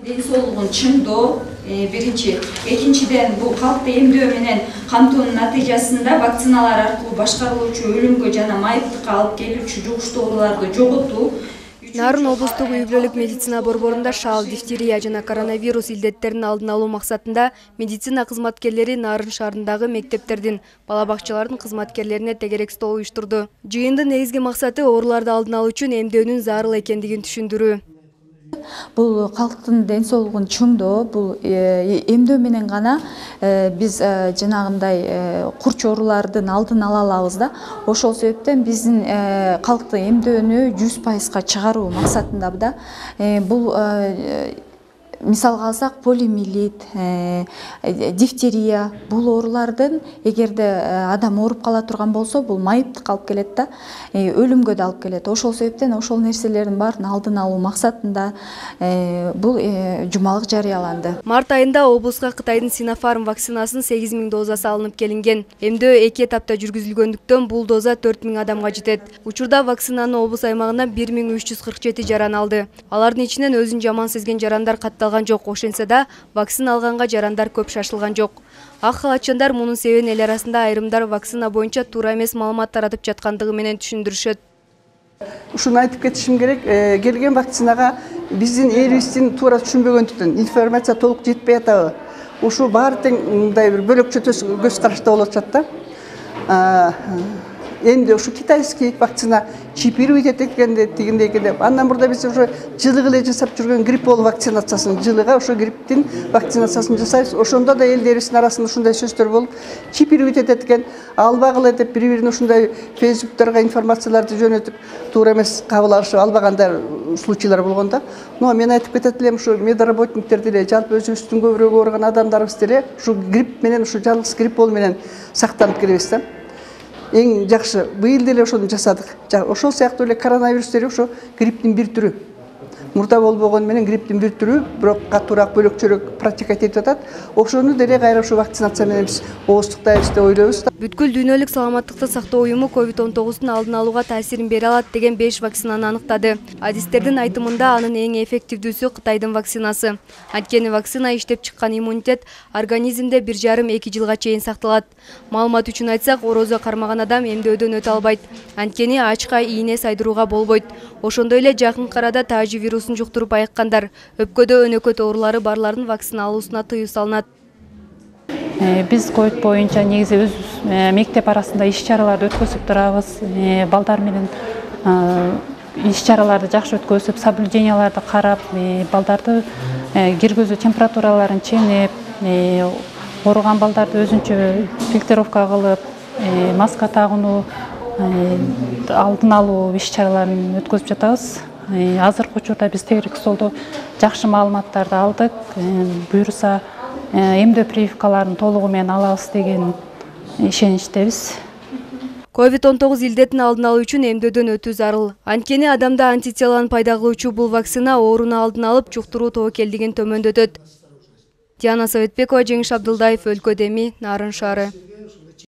Dен соолугун чыңдоо биринчи, экинчиден бул калкты эмдөө менен камтоонун натыйжасында вакциналар аркылуу башкарылуучу өлүмгө жана майыптыкка алып келүүчү жугуштуу ооруларды жоготуу. Нарын облустук үй-бүлөлүк медицина борборунда шаал, дифтерия жана коронавирус илдеттерин алдын алуу максатында медицина кызматкерлери Нарын шаарындагы мектептердин, бала бакчалардын кызматкерлерине тегерек стол уюштурду. Жыйындын негизги максаты ооруларды алдын алуу үчүн эмдөөнүн зарыл экендигин түшүндүрүү. Бул калктын ден соолугун чыңдоо, бул эмдөө менен гана биз жанагындай курч оорулардын алдын ала алабыз да. Ошол себептен биздин калктын эмдөөнү 100%га чыгаруу максатындабы да. Бул мисалга алсак, полиомиелит, дифтерия, бул оорулардын эгерде адам ооруп кала турган болсо, бул майыптыкка алып келет да, өлүмгө да алып келет. Ошол себептен ошол нерселердин баарын алдын алуу максатында бул жумалык жарыяланды. Март айында облуска Кытайдын Sinopharm вакцинасынын 8000 дозасы алынып келинген. Эмдөө 2 этапта жүргүзүлгөндүктөн бул доза 4000 адамга жетет. Учурда вакцинаны облус аймагынан 1347 жаран алды. Алардын ичинен өзүн жаман сезген жарандар катталган жок. Ошентсе да вакцина алганга жарандар көп шашылган жок. Ак халатчандар мунун себебин эл арасында айрымдар вакцина боюнча туура эмес маалымат таратып жаткандыгы менен түшүндүрүшөт. Ушуну айтып кетишим керек. Келген вакцинага биздин элибиздин туура түшүнбөгөндүктөн информация толук жетпей атабы. Ушу баары тең мындай бир бөлөкчө көз карашта болуп атат да. Эми ушу китайский вакцина чипировать эткенде тигиндей деп. Андан мурда биз уже жылыгы эле жасап жүргөн гриппол вакцинациясын, жылыга ошо грипптин вакцинациясын жасайбыз. Ошондо да элдерибиздин арасында ушундай сөздөр болуп, чипировать эткен, албагыла деп бири-бирин ушундай фейсбуктарга информацияларды жөнөтүп, туура эмес кабыл алышып албагандар случайлар болгон да. Но мен айтып кетет элем, ушу медработниктер деле, жалпы өзүбүздүн көбүрөөк ооруган адамдарыбыз деле ушу грипп менен, ушу жалгыз гриппол менен сактанып келебиз да. Эң жакшы быйыл деле ошону жасадык. Ошол сыяктуу эле коронавирус деле ошо грипптин бир түрү. Мурда болбогон менен грипптин бир түрү, бирок катуураак бөлөкчөрөөк протекать этип атат. Ошону деле кайра ушу вакцинация менен биз ооздуктайбыз деп ойлойбуз. Бүткүл дүйнөлүк саламаттыкты сактоо уюму COVID-19 алдын алууга таасирин бере алат деген 5 вакцинаны аныктады. Адистердин айтымында анын эң эффективдүүсү Кытайдын вакцинасы. Анткени вакцина иштеп чыккан иммунитет организмде 1,5–2 жылга чейин сакталат. Маалымат үчүн айтсак, орозо кармаган адам эмдөөдөн өтө албайт. Анткени ачка ийне сайдырууга болбойт. Ошондой эле жакынкы арада таажы вирусун жуктуруп айыккандар, өпкөдө өнөкөт оорулары барлардын вакцина алуусуна тыюу салынат. Биз ковид боюнча негизи өз мектеп арасында иш-чараларды өткөзүп турабыз. Балдар менен иш-чараларды жакшы өткөзүп, соблюденияларды карап, балдарды киргизүү температураларын ченеп, ооруган балдарды өзүнчө фильтровка кылып, маска тагынуу, алдын алуу иш-чараларын өткөзүп жатабыз. Азыркы учурда биз тегерек столдо жакшы маалыматтарды алдык. Буюрса эмдөө прививкаларын толугу менен алабыз деген ишеничтебиз. COVID-19 илдетин алдын алуу үчүн эмдөөдөн өтүү зарыл. Анткени адамда антителаны пайда кылуучу бул вакцина ооруну алдын алып, жуктуруу тобокелдигин төмөндөтөт. Диана Советбекова, Жеңиш Абдылдаев, Өлкө Деми, Нарын шаары.